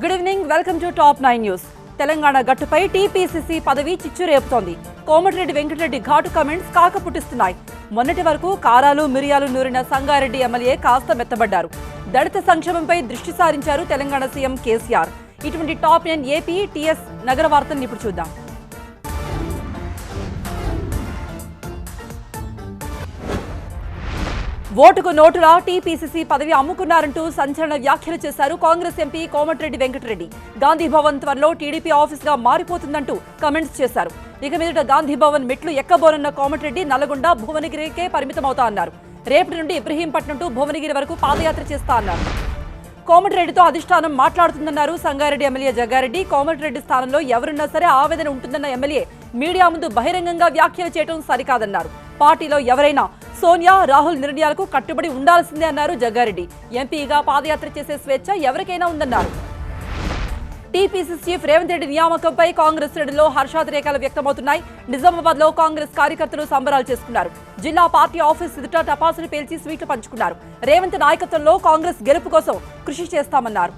Good evening, welcome to top 9 news. Telangana గట్టుపై TPCC పదవి చిచ్చురేపుతోంది. కోమటిరెడ్డి వెంకటరెడ్డి ఘాటు కామెంట్స్ కాకపుట్టిస్తున్నాయి. మొన్నటి వరకు కారాలు మిరియాలు నూరిన సంగారెడ్డి ఎమ్మెల్యే కాస్త మెత్తబడ్డారు. దళిత సంక్షేమంపై దృష్టి సారించారు తెలంగాణ సీఎం కేసీఆర్. ఇటువంటి టాప్ 9 ఏపీ టీఎస్ నగర వార్తలను ఇప్పుడు చూద్దాం. ఓటుకు నోటులా టీపీసీసీ పదవి అమ్ముకున్నారంటూ సంచలన వ్యాఖ్యలు చేశారు కాంగ్రెస్ ఎంపీ కోమటిరెడ్డి వెంకటరెడ్డి. గాంధీ భవన్ త్వరలో టీడీపీ ఆఫీస్ గా మారిపోతుందంటూ కామెంట్స్ చేశారు. ఇక మీదట గాంధీ భవన్ మెట్లు ఎక్కబోనున్న కోమటిరెడ్డి నల్లగొండ భువనగిరికే పరిమితమవుతా అన్నారు. రేపటి నుండి ఇబ్రహీంపట్నం టు భువనగిరి వరకు పాదయాత్ర చేస్తా అన్నారు. కోమటిరెడ్డితో అధిష్టానం మాట్లాడుతుందన్నారు సంగారెడ్డి ఎమ్మెల్యే జగ్గారెడ్డి. కోమటిరెడ్డి స్థానంలో ఎవరున్నా సరే ఆవేదన ఉంటుందన్న ఎమ్మెల్యే మీడియా ముందు బహిరంగంగా వ్యాఖ్యలు చేయడం సరికాదన్నారు. పార్టీలో ఎవరైనా సోనియా రాహుల్ నిర్ణయాలకు కట్టుబడి ఉండాల్సిందే అన్నారు జగ్గారెడ్డి. ఎంపీగా పాదయాత్ర చేసే స్వేచ్ఛ ఎవరికైనా ఉందన్నారు. టీపీసీసీ చీఫ్ రేవంత్ రెడ్డి నియామకంపై కాంగ్రెస్ శ్రేణుల్లో హర్షాతిరేకాలు వ్యక్తమవుతున్నాయి. నిజామాబాద్ లో కాంగ్రెస్ కార్యకర్తలు సంబరాలు చేసుకున్నారు. జిల్లా పార్టీ ఆఫీస్ ఎదుట టపాసులు పేల్చి స్వీట్లు పంచుకున్నారు. రేవంత్ నాయకత్వంలో కాంగ్రెస్ గెలుపు కోసం కృషి చేస్తామన్నారు.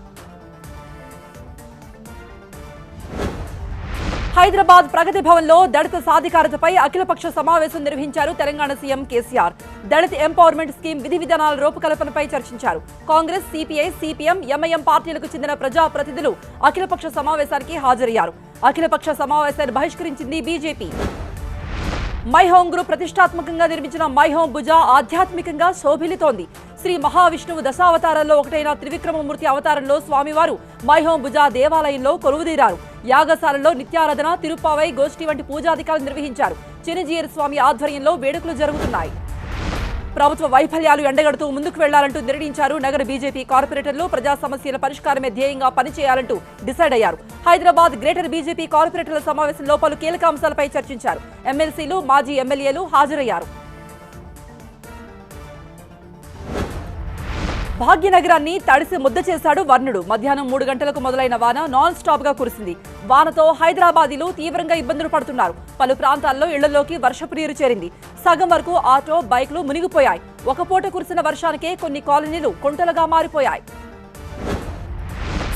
హైదరాబాద్ ప్రగతి భవన్ లో దళిత సాధికారతపై అఖిలపక్ష సమావేశం నిర్వహించారు తెలంగాణ సీఎం కేసీఆర్. దళిత ఎంపవర్మెంట్ స్కీమ్ విధి విధానాల రూపకల్పనపై చర్చించారు. కాంగ్రెస్, సిపిఐ, సిపిఎం, ఎంఐఎం పార్టీలకు చెందిన ప్రజాప్రతినిధులు అఖిలపక్ష సమావేశానికి హాజరయ్యారు. అఖిలపక్ష సమావేశాన్ని బహిష్కరించింది బీజేపీ. మై హోమ్ గ్రూప్ ప్రతిష్టాత్మకంగా నిర్మించిన మై హోమ్ భుజ ఆధ్యాత్మికంగా శోభిల్లుతోంది. శ్రీ మహావిష్ణువు దశావతారాల్లో ఒకటైన త్రివిక్రమమూర్తి అవతారంలో స్వామివారు మై హోమ్ భుజ దేవాలయంలో కొలువుదీరారు. యాగశాలలో నిత్యారాధన, తిరుప్పావై, గోష్ఠి వంటి పూజాధికారులు నిర్వహించారు. చిన్నజీయర్ స్వామి ఆధ్వర్యంలో వేడుకలు జరుగుతున్నాయి. ప్రభుత్వ వైఫల్యాలు ఎండగడుతూ ముందుకు వెళ్లాలంటూ నిర్ణయించారు. నగర బీజేపీ కార్పొరేటర్లు ప్రజా సమస్యల పరిష్కారమే ధ్యేయంగా పనిచేయాలంటూ డిసైడ్ అయ్యారు. హైదరాబాద్ గ్రేటర్ బీజేపీ కార్పొరేటర్ల సమావేశంలో పలు కీలక అంశాలపై చర్చించారు. ఎమ్మెల్సీలు, మాజీ ఎమ్మెల్యేలు హాజరయ్యారు. భాగ్యనగరాన్ని తడిసి ముద్ద చేశాడు వర్ణుడు. మధ్యాహ్నం 3 గంటలకు మొదలైన వాన నాన్ స్టాప్ గా కురిసింది. వానతో హైదరాబాదీలు తీవ్రంగా ఇబ్బందులు పడుతున్నారు. పలు ప్రాంతాల్లో ఇళ్లలోకి వర్షపు నీరు చేరింది. సగం వరకు ఆటో, బైక్లు మునిగిపోయాయి. ఒక పూట కురిసిన వర్షానికే కొన్ని కాలనీలు కుంటలుగా మారిపోయాయి.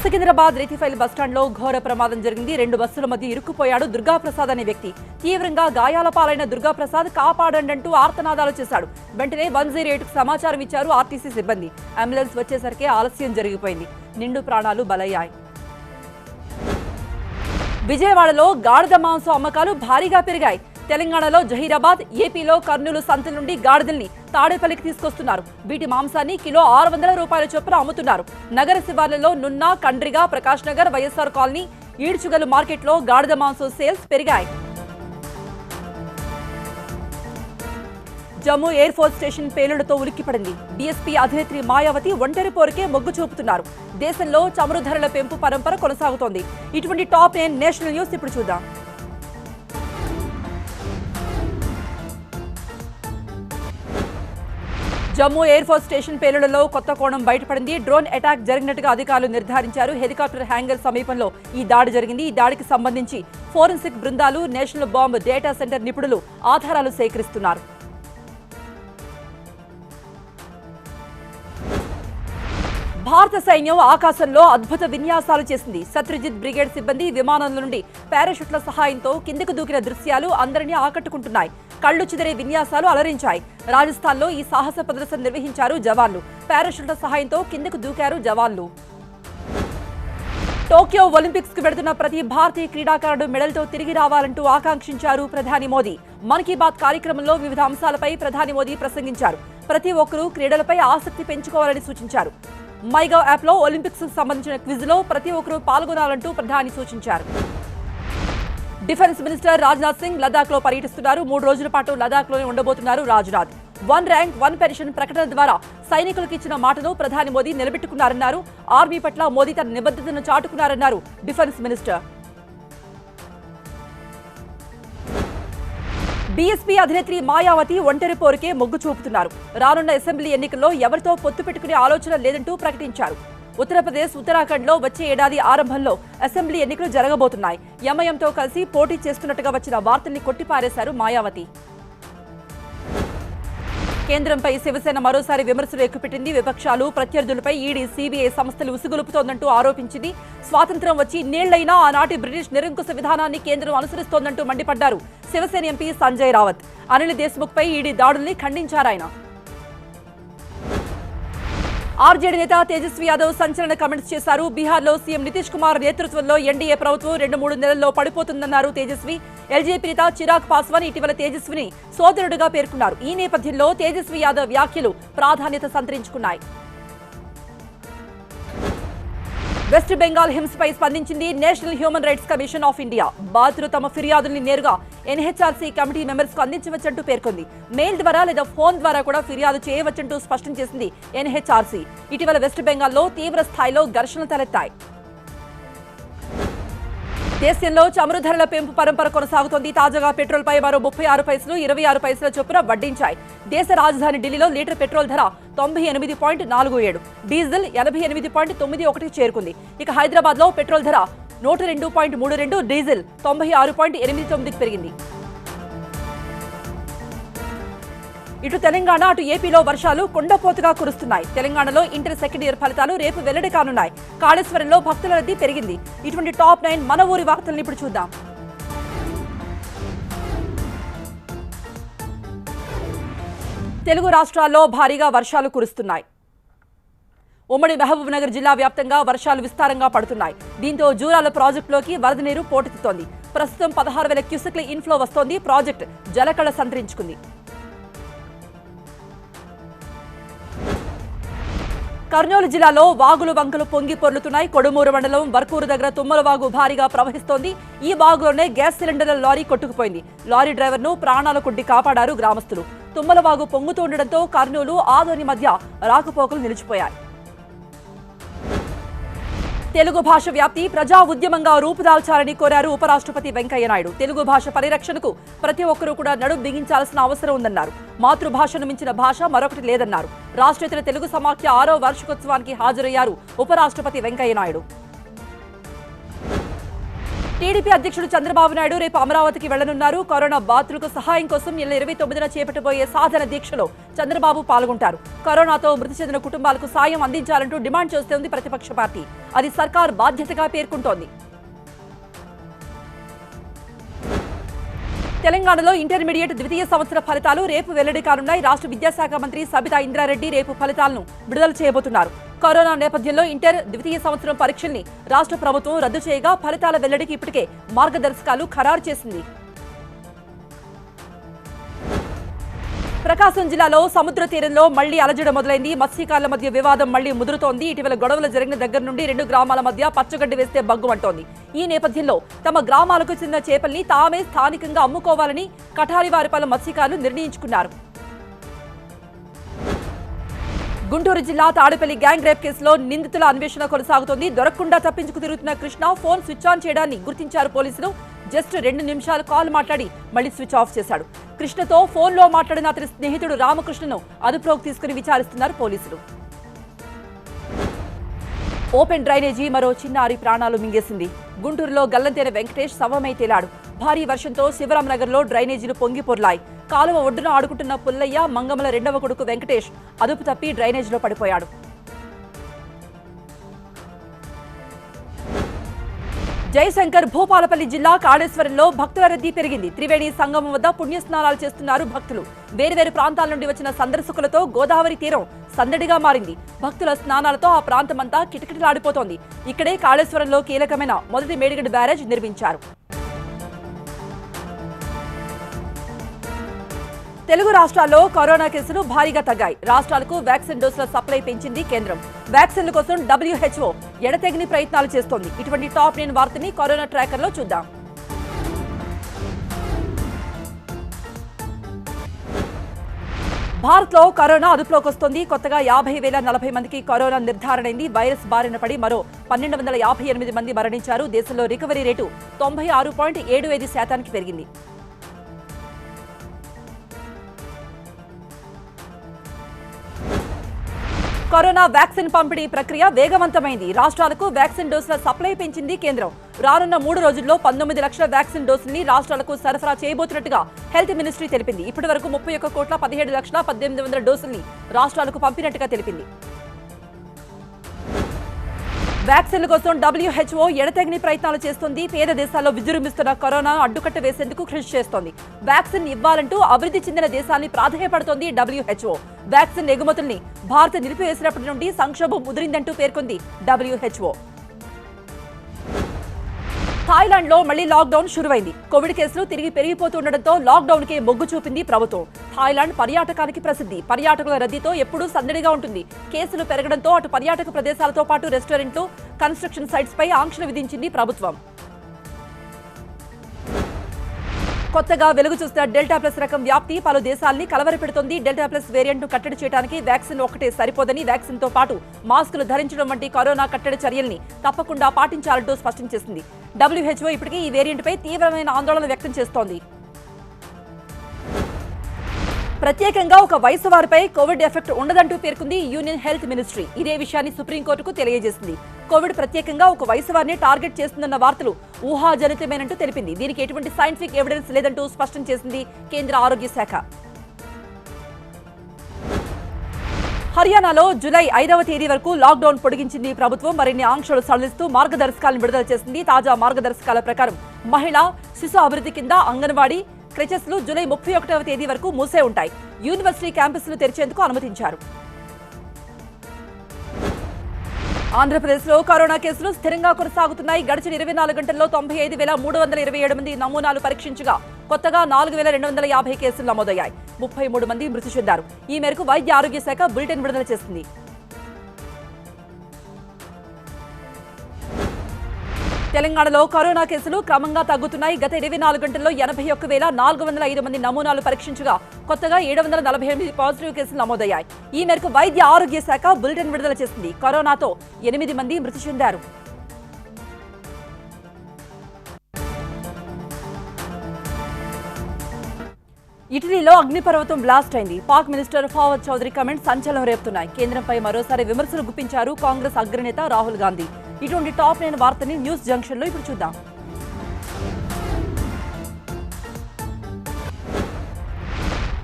సికింద్రాబాద్ రీతిఫైల్ బస్టాండ్ లో ఘోర ప్రమాదం జరిగింది. 2 బస్సుల మధ్య ఇరుక్కుపోయాడు దుర్గాప్రసాద్ అనే వ్యక్తి. తీవ్రంగా గాయాల పాలైన దుర్గాప్రసాద్ కాపాడండంటూ ఆర్తనాదాలు చేశాడు. వెంటనే 108కు సమాచారం ఇచ్చారు ఆర్టీసీ సిబ్బంది. అంబులెన్స్ వచ్చేసరికి ఆలస్యం జరిగిపోయింది. నిండు ప్రాణాలు బలయ్యాయి. విజయవాడలో గాడిద మాంసం అమ్మకాలు భారీగా పెరిగాయి. తెలంగాణలో జహీరాబాద్, ఏపీలో కర్నూలు సంతల నుండి గాడిదల్ని తాడేపల్లికి తీసుకొస్తున్నారు. వీటి మాంసాన్ని కిలో 600 రూపాయల చొప్పున అమ్ముతున్నారు. నగర శివార్లలో నున్నా, కండ్రిగా, ప్రకాష్ నగర్, వైఎస్ఆర్ కాలనీ, ఈడ్చుగలు మార్కెట్లో గాడిద మాంసం సేల్స్ పెరిగాయి. జమ్మూ ఎయిర్ ఫోర్స్ స్టేషన్ పేలుడుతో ఉలిక్కిపడింది. బీఎస్పీ అధినేత్రి మాయావతి ఒంటరి పోరుకే మొగ్గు చూపుతున్నారు. దేశంలో చమురు ధరల పెంపు పరంపర కొనసాగుతోంది. ఇటువంటి టాప్ 9 నేషనల్ న్యూస్ ఇప్పుడు చూద్దాం. జమ్మూ ఎయిర్ ఫోర్స్ స్టేషన్ పేలుళ్లలో కొత్త కోణం బయటపడింది. డ్రోన్ అటాక్ జరిగినట్టుగా అధికారులు నిర్ధారించారు. హెలికాప్టర్ హ్యాంగర్ సమీపంలో ఈ దాడి జరిగింది. ఈ దాడికి సంబంధించి ఫోరెన్సిక్ బృందాలు, నేషనల్ బాంబ్ డేటా సెంటర్ నిపుణులు ఆధారాలు సేకరిస్తున్నారు. భారత సైన్యం ఆకాశంలో అద్భుత విన్యాసాలు చేసింది. శత్రుజిత్ బ్రిగేడ్ సిబ్బంది విమానంలో నుండి పారాషూట్ల సహాయంతో కిందకు దూకిన దృశ్యాలు అందరినీ ఆకట్టుకుంటున్నాయి. కళ్లు చెదిరే విన్యాసాలు అలరించాయి. రాజస్థాన్లో ఈ సాహస ప్రదర్శన నిర్వహించారు జవాన్లు. పారాషూట్ల సహాయంతో కిందకు దూకారు జవాన్లు. టోక్యో ఒలింపిక్స్ కు వెడుతున్న ప్రతి భారతీయ క్రీడాకారుడు మెడల్తో తిరిగి రావాలంటూ ఆకాంక్షించారు ప్రధాని మోదీ. మన్ కీ బాత్ కార్యక్రమంలో వివిధ అంశాలపై ప్రధాని మోదీ ప్రసంగించారు. ప్రతి ఒక్కరూ క్రీడలపై ఆసక్తి పెంచుకోవాలని సూచించారు. మైగవ్ యాప్ లో ఒలింపిక్స్ కు సంబంధించిన క్విజ్ లో ప్రతి ఒక్కరూ పాల్గొనాలంటూ ప్రధాని సూచించారు. డిఫెన్స్ మినిస్టర్ రాజ్నాథ్ సింగ్ లదాఖ్ లో పర్యటిస్తున్నారు. 3 రోజుల పాటు లదాఖ్ లోనే ఉండబోతున్నారు రాజ్నాథ్. 1 ర్యాంక్ 1 పెన్షన్ ప్రకటన ద్వారా సైనికులకు ఇచ్చిన మాటను ప్రధాని మోదీ నిలబెట్టుకున్నారన్నారు. ఆర్మీ పట్ల మోదీ తన నిబద్ధతను చాటుకున్నారన్నారు డిఫెన్స్ మినిస్టర్. బీఎస్పీ అధినేత్రి మాయావతి ఒంటరి పోరుకే మొగ్గు చూపుతున్నారు. రానున్న అసెంబ్లీ ఎన్నికల్లో ఎవరితో పొత్తు పెట్టుకునే ఆలోచన లేదంటూ ప్రకటించారు. ఉత్తరప్రదేశ్, ఉత్తరాఖండ్లో వచ్చే ఏడాది ఆరంభంలో అసెంబ్లీ ఎన్నికలు జరగబోతున్నాయి. ఎంఐఎంతో కలిసి పోటీ చేస్తున్నట్టుగా వచ్చిన వార్తల్ని కొట్టిపారేశారు మాయావతి. కేంద్రంపై శివసేన మరోసారి విమర్శలు ఎక్కుపెట్టింది. విపక్షాలు, ప్రత్యర్థులపై ఈడీ, సీబీఐ సంస్థలు ఉసుగొలుపుతోందంటూ ఆరోపించింది. స్వాతంత్ర్యం వచ్చి ఇన్నేళ్లైనా ఆనాటి బ్రిటిష్ నిరంకుశ విధానాన్ని కేంద్రం అనుసరిస్తోందంటూ మండిపడ్డారు శివసేన ఎంపీ సంజయ్ రావత్. అనిల్ దేశ్ముఖ్పై ఈడీ దాడుల్ని ఖండించారాయన. ఆర్జేడీ నేత తేజస్వి యాదవ్ సంచలన కామెంట్స్ చేశారు. బీహార్లో సీఎం నితీష్ కుమార్ నేతృత్వంలో ఎన్డీఏ ప్రభుత్వం 2-3 నెలల్లో పడిపోతుందన్నారు తేజస్వి. ఎల్జేపీ నేత చిరాగ్ పాస్వాన్ ఇటీవల తేజస్విని సోదరుడుగా పేర్కొన్నారు. ఈ నేపథ్యంలో తేజస్వి యాదవ్ వ్యాఖ్యలు ప్రాధాన్యత సంతరించుకున్నాయి. వెస్ట్ బెంగాల్ హింసపై స్పందించింది national human rights commission of India. బాధితులు తమ ఫిర్యాదుల్ని నేరుగా ఎన్హెచ్ఆర్సీ కమిటీ మెంబర్స్ కు అందించవచ్చంటూ పేర్కొంది. మెయిల్ ద్వారా లేదా ఫోన్ ద్వారా కూడా ఫిర్యాదు చేయవచ్చంటూ స్పష్టం చేసింది ఎన్హెచ్ఆర్సీ. ఇటీవల వెస్ట్ బెంగాల్లో తీవ్ర స్థాయిలో ఘర్షణలు తలెత్తాయి. దేశంలో చమురు ధరల పెంపు పరంపర కొనసాగుతోంది. తాజాగా పెట్రోల్ పై మరో 36 పైసలు, 26 పైసల చొప్పున వడ్డించాయి. దేశ రాజధాని ఢిల్లీలో లీటర్ పెట్రోల్ ధర 98.47, డీజిల్ 88.91 చేరుకుంది. ఇక హైదరాబాద్ లో పెట్రోల్ ధర 102.32, డీజిల్ 96.89 పెరిగింది. ఇటు తెలంగాణ అటు ఏపీలో వర్షాలు కొండపోతుగా కురుస్తున్నాయి. తెలంగాణలో ఇంటర్ సెకండ్ ఇయర్ ఫలితాలు రేపు వెల్లడి కానున్నాయి. కాళేశ్వరంలో భక్తుల రద్దీ పెరిగింది. ఇటువంటి టాప్ 9 మన ఊరి వార్తలను ఇప్పుడు చూద్దాం. తెలుగు రాష్ట్రాల్లో భారీగా వర్షాలు కురుస్తున్నాయి. ఉమ్మడి మహబూబ్ నగర్ జిల్లా వ్యాప్తంగా వర్షాలు విస్తారంగా పడుతున్నాయి. దీంతో జూరాల ప్రాజెక్టులోకి వరద నీరు పోటెత్తుతోంది. ప్రస్తుతం 16,000 క్యూసెక్ల ఇన్ఫ్లో వస్తోంది. ప్రాజెక్టు జలకళ సంతరించుకుంది. కర్నూలు జిల్లాలో వాగులు వంకలు పొంగి పొర్లుతున్నాయి. కొడుమూరు మండలం వర్కూరు దగ్గర తుమ్మలవాగు భారీగా ప్రవహిస్తోంది. ఈ వాగులోనే గ్యాస్ సిలిండర్ల లారీ కొట్టుకుపోయింది. లారీ డ్రైవర్ను ప్రాణాల కొడ్డి కాపాడారు గ్రామస్తులు. తుమ్మలవాగు పొంగుతుండటంతో కర్నూలు, ఆదోని మధ్య రాకపోకలు నిలిచిపోయాయి. తెలుగు భాష వ్యాప్తి ప్రజా ఉద్యమంగా రూపుదాల్చాలని కోరారు ఉపరాష్ట్రపతి వెంకయ్యనాయుడు. తెలుగు భాష పరిరక్షణకు ప్రతి ఒక్కరూ కూడా నడుం బిగించాల్సిన అవసరం ఉందన్నారు. మాతృభాషను మించిన భాష మరొకటి లేదన్నారు. రాష్ట్రేతర తెలుగు సమాఖ్య 6వ వార్షికోత్సవానికి హాజరయ్యారు ఉపరాష్ట్రపతి వెంకయ్యనాయుడు. టీడీపీ అధ్యక్షుడు చంద్రబాబు నాయుడు రేపు అమరావతికి వెళ్లనున్నారు. కరోనా బాధితులకు సహాయం కోసం నెల 29న చేపట్టబోయే సాధన దీక్షలో చంద్రబాబు పాల్గొంటారు. కరోనాతో మృతి చెందిన కుటుంబాలకు సాయం అందించాలంటూ డిమాండ్ చేస్తోంది ప్రతిపక్ష పార్టీ. అది సర్కార్ బాధ్యతగా పేర్కొంటోంది. తెలంగాణలో ఇంటర్మీడియట్ ద్వితీయ సంవత్సర ఫలితాలు రేపు వెల్లడి కానున్నాయి. రాష్ట్ర విద్యాశాఖ మంత్రి సబితా ఇంద్రారెడ్డి రేపు ఫలితాలను విడుదల చేయబోతున్నారు. కరోనా నేపథ్యంలో ఇంటర్ ద్వితీయ సంవత్సరం పరీక్షల్ని రాష్ట్ర ప్రభుత్వం రద్దు చేయగా ఫలితాల వెల్లడికి ఇప్పటికే మార్గదర్శకాలు ఖరారు చేసింది. ప్రకాశం జిల్లాలో సముద్ర తీరంలో మళ్లీ అలజడి మొదలైంది. మత్స్యకారుల మధ్య వివాదం మళ్లీ ముదురుతోంది. ఇటీవల గొడవలు జరిగిన దగ్గర నుండి 2 గ్రామాల మధ్య పచ్చగడ్డి వేస్తే బగ్గుమంటోంది. ఈ నేపథ్యంలో తమ గ్రామాలకు చెందిన చేపల్ని తామే స్థానికంగా అమ్ముకోవాలని కఠారివారిపాలెం మత్స్యకారులు నిర్ణయించుకున్నారు. గుంటూరు జిల్లా తాడేపల్లి గ్యాంగ్ రేప్ కేసులో నిందితుల అన్వేషణ కొనసాగుతోంది. దొరకకుండా తప్పించుకు తిరుగుతున్న కృష్ణ ఫోన్ స్విచ్ ఆన్ చేయడాన్ని గుర్తించారు పోలీసులు. జస్ట్ 2 నిమిషాలు కాల్ మాట్లాడి మళ్లీ స్విచ్ ఆఫ్ చేశాడు. కృష్ణతో ఫోన్లో మాట్లాడిన అతని స్నేహితుడు రామకృష్ణను అదుపులోకి తీసుకుని విచారిస్తున్నారు పోలీసులు. ఓపెన్ డ్రైనేజీ మరో చిన్నారి ప్రాణాలు మింగేసింది. గుంటూరులో గల్లంతైన వెంకటేష్ శవమై తేలాడు. భారీ వర్షంతో శివరాంనగర్లో డ్రైనేజీలు పొంగి పొర్లాయి. కాలువ ఒడ్డున ఆడుకుంటున్న పుల్లయ్య, మంగమల 2వ కొడుకు వెంకటేష్ అదుపు తప్పి డ్రైనేజీలో పడిపోయాడు. జయశంకర్ భూపాలపల్లి జిల్లా కాళేశ్వరంలో భక్తుల రద్దీ పెరిగింది. త్రివేణి సంగమం వద్ద పుణ్యస్నానాలు చేస్తున్నారు భక్తులు. వేర్వేరు ప్రాంతాల నుండి వచ్చిన సందర్శకులతో గోదావరి తీరం సందడిగా మారింది. భక్తుల స్నానాలతో ఆ ప్రాంతమంతా కిటకిటలాడిపోతోంది. ఇక్కడే కాళేశ్వరంలో కీలకమైన మొదటి మేడిగడ్డ బ్యారేజ్ నిర్మించారు. తెలుగు రాష్ట్రాల్లో కరోనా కేసులు భారీగా తగ్గాయి. రాష్ట్రాలకు వ్యాక్సిన్ డోసుల సప్లై పెంచింది కేంద్రం. వ్యాక్సిన్ల కోసం WHO ఎడతెగని ప్రయత్నాలు చేస్తోంది. ఇటువంటి టాప్ 9 వార్తని కరోనా ట్రాకర్లో చూద్దాం. భారత్లో కరోనా అదుపులోకి వస్తోంది. కొత్తగా 50,040 మందికి కరోనా నిర్ధారణైంది. వైరస్ బారిన పడి మరో 1258 మంది మరణించారు. దేశంలో రికవరీ రేటు 96.75% పెరిగింది. కరోనా వ్యాక్సిన్ పంపిణీ ప్రక్రియ వేగవంతమైంది. రాష్ట్రాలకు వ్యాక్సిన్ డోసుల సప్లై పెంచింది కేంద్రం. రానున్న 3 రోజుల్లో 19 లక్షల వ్యాక్సిన్ డోసుల్ని రాష్ట్రాలకు సరఫరా చేయబోతున్నట్టుగా హెల్త్ మినిస్ట్రీ తెలిపింది. ఇప్పటి వరకు 31,17,18,000 డోసుల్ని రాష్ట్రాలకు పంపినట్టుగా తెలిపింది. వ్యాక్సిన్ల కోసం WHO ఎడతెగని ప్రయత్నాలు చేస్తోంది. పేద దేశాల్లో విజృంభిస్తున్న కరోనా అడ్డుకట్ట వేసేందుకు కృషి చేస్తోంది. వ్యాక్సిన్ ఇవ్వాలంటూ అభివృద్ధి చెందిన దేశాల్ని ప్రాధాన్యపడుతోంది WHO. వ్యాక్సిన్ ఎగుమతుల్ని భారత్ నిలిపివేసినప్పటి నుండి సంక్షోభం ముదిరిందంటూ పేర్కొంది WHO. థాయిలాండ్ లో మళ్లీ లాక్డౌన్ షురువైంది. కోవిడ్ కేసులు తిరిగి పెరిగిపోతుండటంతో లాక్డౌన్ కి మొగ్గు చూపింది ప్రభుత్వం. థాయిలాండ్ పర్యాటకానికి ప్రసిద్ధి. పర్యాటకుల రద్దీతో ఎప్పుడూ సందడిగా ఉంటుంది. కేసులు పెరగడంతో అటు పర్యాటక ప్రదేశాలతో పాటు రెస్టారెంట్లు, కన్స్ట్రక్షన్ సైట్స్ పై ఆంక్షలు విధించింది ప్రభుత్వం. కొత్తగా వెలుగు చూస్తున్న డెల్టా ప్లస్ రకం వ్యాప్తి పలు దేశాల్ని కలవరపెడుతోంది. డెల్టా ప్లస్ వేరియంట్ ను కట్టడి చేయడానికి వ్యాక్సిన్ ఒక్కటే సరిపోదని, వ్యాక్సిన్ తో పాటు మాస్కులు ధరించడం వంటి కరోనా కట్టడి చర్యల్ని తప్పకుండా పాటించాలంటూ స్పష్టం చేసింది. WHO ఇప్పటికే ఈ వేరియంట్ పై తీవ్రమైన ఆందోళన వ్యక్తం చేస్తోంది. ప్రత్యేకంగా ఒక వయసు వారిపై కోవిడ్ ఎఫెక్ట్ ఉండదంటూ పేర్కొంది యూనియన్ హెల్త్ మినిస్ట్రీ. ఇదే విషయాన్ని సుప్రీంకోర్టుకు తెలియజేసింది. కోవిడ్ ప్రత్యేకంగా ఒక వయసు వారిని టార్గెట్ చేస్తుందన్న వార్తలు ఊహాజనితమేనంటూ తెలిపింది. దీనికి ఎటువంటి సైంటిఫిక్ ఎవిడెన్స్ లేదంటూ స్పష్టం చేసింది కేంద్ర ఆరోగ్య శాఖ. హర్యానాలో జూలై 5వ తేదీ వరకు లాక్డౌన్ పొడిగించింది ప్రభుత్వం. మరిన్ని ఆంక్షలు సడలిస్తూ మార్గదర్శకాలను విడుదల చేసింది. తాజా మార్గదర్శకాల ప్రకారం మహిళా శిశు అభివృద్ధి కింద అంగన్వాడీ క్రెచెస్లు జూలై 31వ తేదీ వరకు మూసే ఉంటాయి. యూనివర్సిటీ క్యాంపస్లు తెరిచేందుకు అనుమతించారు. ఆంధ్రప్రదేశ్లో కరోనా కేసులు స్థిరంగా కొనసాగుతున్నాయి. గడిచిన 24 గంటల్లో 95,327 మంది నమూనాలు పరీక్షించగా కొత్తగా 4,250 కేసులు నమోదయ్యాయి. 33 మంది మృతి చెందారు. ఈ మేరకు వైద్య ఆరోగ్య శాఖ బులెటిన్ విడుదల చేసింది. తెలంగాణలో కరోనా కేసులు క్రమంగా తగ్గుతున్నాయి. గత 24 గంటల్లో 81,405 మంది నమూనాలు పరీక్షించగా కొత్తగా 748 పాజిటివ్ కేసులు నమోదయ్యాయి. ఈ మేరకు వైద్య ఆరోగ్య శాఖ బులెటిన్ విడుదల చేసింది. కరోనాతో 8 మంది మృతి చెందారు. ఇటలీలో అగ్నిపర్వతం బ్లాస్ట్ అయింది. పాక్ మినిస్టర్ ఫావద్ చౌదరి కమెంట్స్ సంచలనం రేపుతున్నాయి. కేంద్రంపై మరోసారి విమర్శలు గుప్పించారు కాంగ్రెస్ అగ్రనేత రాహుల్ గాంధీ. ఇటువంటి టాప్ 9 వార్తని న్యూస్ జంక్షన్ లో ఇప్పుడు చూద్దాం.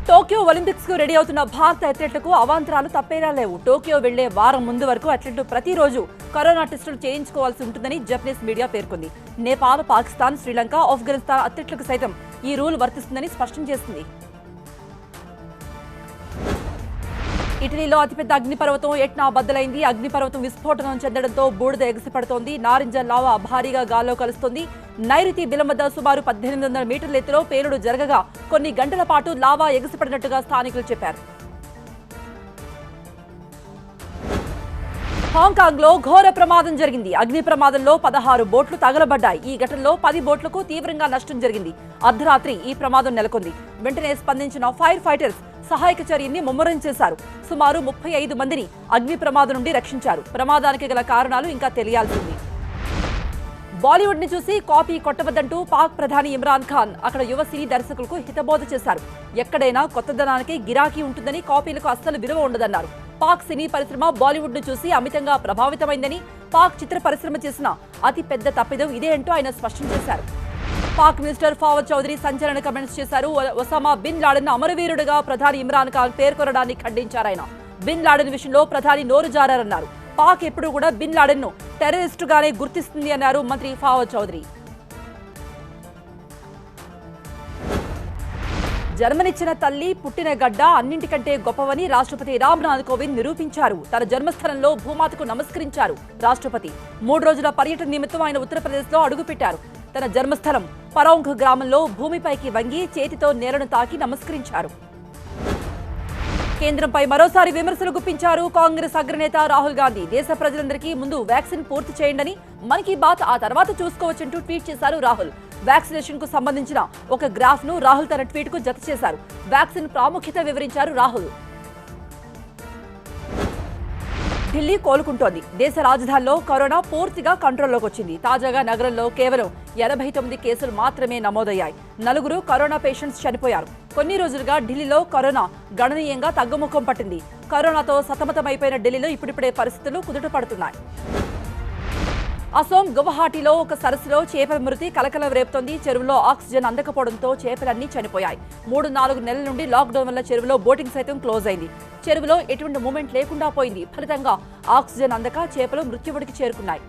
టోక్యో ఒలింపిక్స్ కు రెడీ అవుతున్న భారత అథ్లెట్లకు అవాంతరాలు తప్పేలా లేవు. టోక్యో వెళ్లే వారం ముందు వరకు అథ్లెట్లు ప్రతిరోజు కరోనా టెస్టులు చేయించుకోవాల్సి ఉంటుందని జపనీస్ మీడియా పేర్కొంది. నేపాల్, పాకిస్తాన్, శ్రీలంక, ఆఫ్ఘనిస్తాన్ అథ్లెట్లకు సైతం ఈ రూల్ వర్తిస్తుందని స్పష్టం చేసింది. ఇటలీలో అతిపెద్ద అగ్నిపర్వతం ఎట్నా బద్దలైంది. అగ్నిపర్వతం విస్ఫోటనం చెందడంతో బూడిద ఎగసిపడుతోంది. నారింజ లావా భారీగా గాల్లో కలుస్తోంది. నైరుతి బిలం వద్ద సుమారు 1800 మీటర్ల ఎత్తులో పేలుడు జరగగా కొన్ని గంటల పాటు లావా ఎగసిపడినట్టుగా స్థానికులు చెప్పారు. హాంకాంగ్ లో ఘోర ప్రమాదం జరిగింది. అగ్ని ప్రమాదంలో 16 బోట్లు తగలబడ్డాయి. ఈ ఘటనలో 10 బోట్లకు తీవ్రంగా నష్టం జరిగింది. అర్ధరాత్రి ఈ ప్రమాదం నెలకొంది. వెంటనే స్పందించిన ఫైర్ ఫైటర్స్ సహాయక చర్యల్ని ముమ్మరం చేశారు. సుమారు 35 మందిని అగ్ని ప్రమాదం నుండి రక్షించారు. ప్రమాదానికి గల కారణాలు ఇంకా తెలియాల్సింది. బాలీవుడ్ ని చూసి కాపీ కొట్టవద్దంటూ పాక్ ప్రధాని ఇమ్రాన్ ఖాన్ అక్కడ యువ సినీ దర్శకులకు హితబోధ చేశారు. ఎక్కడైనా కొత్తదనానికి గిరాకీ ఉంటుందని, కాపీలకు అస్సలు విలువ ఉండదన్నారు. పాక్ సినీ పరిశ్రమ బాలీవుడ్ ను చూసి అమితంగా ప్రభావితమైందని, పాక్ చిత్ర పరిశ్రమ చేసిన అతి పెద్ద తప్పిదం ఇదే అంటూ ఆయన స్పష్టం చేశారు. పాక్ మినిస్టర్ ఫావద్ చౌదరి సంచలన కమెంట్స్ చేశారు. ఒసామా బిన్ లాడెన్ అమరవీరుడిగా ప్రధాని ఇమ్రాన్ ఖాన్ పేర్కొనడాన్ని ఖండించారాయన. బిన్ లాడెన్ విషయంలో ప్రధాని నోరు జారారన్నారు. పాక్ ఎప్పుడు కూడా బిన్ లాడెన్ ను టెర్రరిస్టుగానే గుర్తిస్తుంది అన్నారు మంత్రి ఫావద్ చౌదరి. జన్మనిచ్చిన తల్లి, పుట్టిన గడ్డ అన్నింటికంటే గొప్పవని రాష్ట్రపతి రామ్నాథ్ కోవింద్ నిరూపించారు. తన జన్మస్థలంలో భూమాతకు నమస్కరించారు రాష్ట్రపతి. 3 రోజుల పర్యటన నిమిత్తం ఆయన ఉత్తరప్రదేశ్ లో అడుగుపెట్టారు. తన జన్మస్థలం పరౌంఘ్ గ్రామంలో భూమిపైకి వంగి చేతితో నేలను తాకి నమస్కరించారు. కేంద్రంపై మరోసారి విమర్శలు గుప్పించారు కాంగ్రెస్ అగ్రనేత రాహుల్ గాంధీ. దేశ ప్రజలందరికీ ముందు వ్యాక్సిన్ పూర్తి చేయండి, మన్ కీ బాత్ ఆ తర్వాత చూసుకోవచ్చంటూ ట్వీట్ చేశారు రాహుల్. వ్యాక్సినేషన్ కు సంబంధించిన ఒక గ్రాఫ్ ను రాహుల్ తన ట్వీట్ కు జత చేశారు. వ్యాక్సిన్ ప్రాముఖ్యత వివరించారు రాహుల్. ఢిల్లీ కోలుకుంటోంది. దేశ రాజధానిలో కరోనా పూర్తిగా కంట్రోల్లోకి వచ్చింది. తాజాగా నగరంలో కేవలం 89 కేసులు మాత్రమే నమోదయ్యాయి. 4 కరోనా పేషెంట్స్ చనిపోయారు. కొన్ని రోజులుగా ఢిల్లీలో కరోనా గణనీయంగా తగ్గుముఖం పట్టింది. కరోనాతో సతమతమైపోయిన ఢిల్లీలో ఇప్పుడిప్పుడే పరిస్థితులు కుదుట పడుతున్నాయి. అసోం గువాహటిలో ఒక సరస్సులో చేపల మృతి కలకలం రేపుతోంది. చెరువులో ఆక్సిజన్ అందకపోవడంతో చేపలన్నీ చనిపోయాయి. 3-4 నెలల నుండి లాక్డౌన్ వల్ల చెరువులో బోటింగ్ సైతం క్లోజ్ అయింది. చెరువులో ఎటువంటి మూమెంట్ లేకుండా పోయింది. ఫలితంగా ఆక్సిజన్ అందక చేపలు మృత్యువుడికి చేరుకున్నాయి.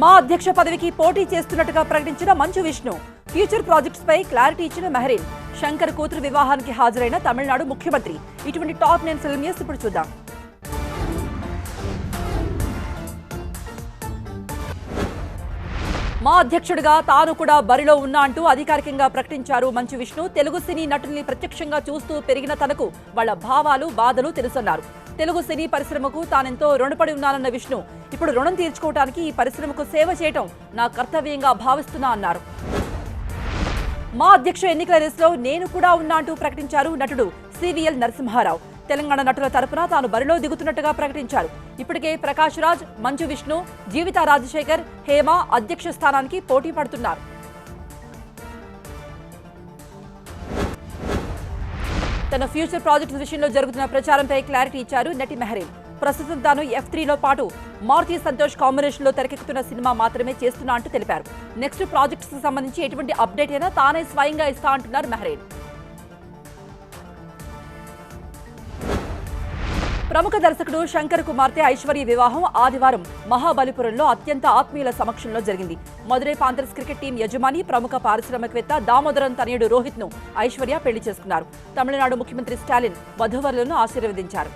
మా అధ్యక్ష పదవికి పోటీ చేస్తున్నట్టుగా ప్రకటించిన మంచు విష్ణు. ఫ్యూచర్ ప్రాజెక్ట్స్ పై క్లారిటీ ఇచ్చిన మెహరీన్. శంకర్ కూతురు వివాహానికి హాజరైన తమిళనాడు ముఖ్యమంత్రి. ఇటువంటి టాప్ 9 ఫిల్మ్ న్యూస్ ఇప్పుడు చూద్దాం. మా అధ్యక్షుడిగా తాను కూడా బరిలో ఉన్నా అంటూ అధికారికంగా ప్రకటించారు మంచు విష్ణు. తెలుగు సినీ నటుల్ని ప్రత్యక్షంగా చూస్తూ పెరిగిన తనకు వాళ్ల భావాలు బాధలు తెలుసన్నారు. తెలుగు సినీ పరిశ్రమకు తానెంతో రుణపడి ఉన్నానన్న విష్ణు ఇప్పుడు రుణం తీర్చుకోవడానికి ఈ పరిశ్రమకు సేవ చేయటం నా కర్తవ్యంగా భావిస్తున్నా అన్నారు. మా అధ్యక్ష ఎన్నికల రేసులో నేను కూడా ఉన్నా అంటూ ప్రకటించారు నటుడు సివిఎల్ నరసింహారావు. తెలంగాణ నటుల తరపున తాను బరిలో దిగుతున్నట్టుగా ప్రకటించారు. ఇప్పటికే ప్రకాష్ రాజ్, మంచు విష్ణు, జీవిత రాజశేఖర్, హేమ అధ్యక్ష స్థానానికి పోటీ పడుతున్నారు. తన ఫ్యూచర్ ప్రాజెక్ట్స్ విషయంలో జరుగుతున్న ప్రచారంపై క్లారిటీ ఇచ్చారు నటి మెహరీన్. ప్రస్తుతం తాను F3లో పాటు మారుతి సంతోష్ కాంబినేషన్ లో తెరకెక్కుతున్న సినిమా మాత్రమే చేస్తున్నా అంటూ తెలిపారు. నెక్స్ట్ ప్రాజెక్ట్స్ కి సంబంధించి ఎటువంటి అప్డేట్ అయినా తానే స్వయంగా ఇస్తా అంటున్నారు మెహరీన్. ప్రముఖ దర్శకుడు శంకర్ కుమార్తె ఐశ్వర్య వివాహం ఆదివారం మహాబలిపురంలో అత్యంత ఆత్మీయుల సమక్షంలో జరిగింది. మదురై పాంథర్స్ క్రికెట్ టీం యజమాని ప్రముఖ పారిశ్రామికవేత్త దామోదరన్ తనయుడు రోహిత్ ను ఐశ్వర్య పెళ్లి చేసుకున్నారు. తమిళనాడు ముఖ్యమంత్రి స్టాలిన్ వధూవరులను ఆశీర్వదించారు.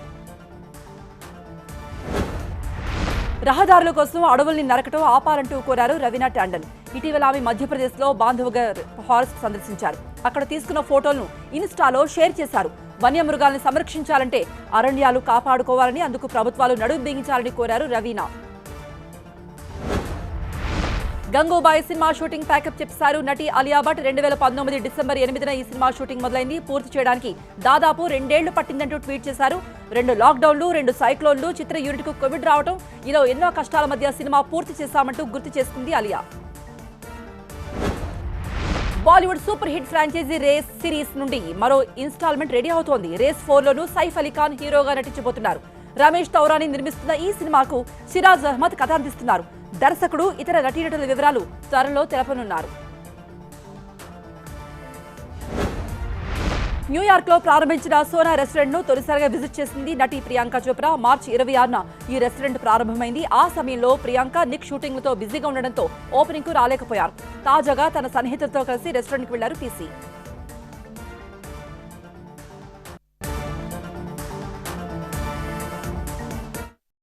రహదారుల కోసం అడవుల్ని నరకటం ఆపాలంటూ కోరారు రవీనా టాండన్. ఇటీవల ఆమె మధ్యప్రదేశ్లో బాంధవ్గర్ ఫారెస్ట్ సందర్శించారు. అక్కడ తీసుకున్న ఫోటోలను ఇన్స్టాలో షేర్ చేశారు. వన్యమృగాల్ని సంరక్షించాలంటే అరణ్యాలు కాపాడుకోవాలని, అందుకు ప్రభుత్వాలు నడుం బిగించాలని కోరారు Raveena. Gangubai cinema shooting pack up చెప్పారు నటి అలియా భట్. 2019 డిసెంబర్ 8న ఈ సినిమా షూటింగ్ మొదలైంది. పూర్తి చేయడానికి దాదాపు 2 ఏళ్లు పట్టిందంటూ ట్వీట్ చేశారు. 2 లాక్డౌన్లు, 2 సైక్లోన్లు, చిత్ర యూనిట్ కు కోవిడ్ రావడం, ఇలా ఎన్నో కష్టాల మధ్య సినిమా పూర్తి చేశామంటూ గుర్తు చేసుకుంది Alia. Bollywood super hit franchise race series నుండి మరో ఇన్స్టాల్మెంట్ రెడీ అవుతోంది. రేస్ 4లోనూ సైఫ్ అలీ ఖాన్ హీరోగా నటించబోతున్నారు. రమేష్ తౌరాని నిర్మిస్తున్న ఈ సినిమాకు సిరాజ్ అహ్మద్ కథ అందిస్తున్నారు. దర్శకుడు, ఇతర నటీనటుల వివరాలు త్వరలో తెలపనున్నారు. న్యూయార్క్ లో ప్రారంభించిన సోనా రెస్టారెంట్ ను తొలిసారిగా విజిట్ చేసింది నటి ప్రియాంక చోప్రా. మార్చి 26న ఈ రెస్టారెంట్ ప్రారంభమైంది. ఆ సమయంలో ప్రియాంక నిక్ షూటింగ్లతో బిజీగా ఉండడంతో ఓపెనింగ్ కు రాలేకపోయారు. తాజాగా తన సన్నిహితులతో కలిసి రెస్టారెంట్ కు వెళ్లారు పీసీ.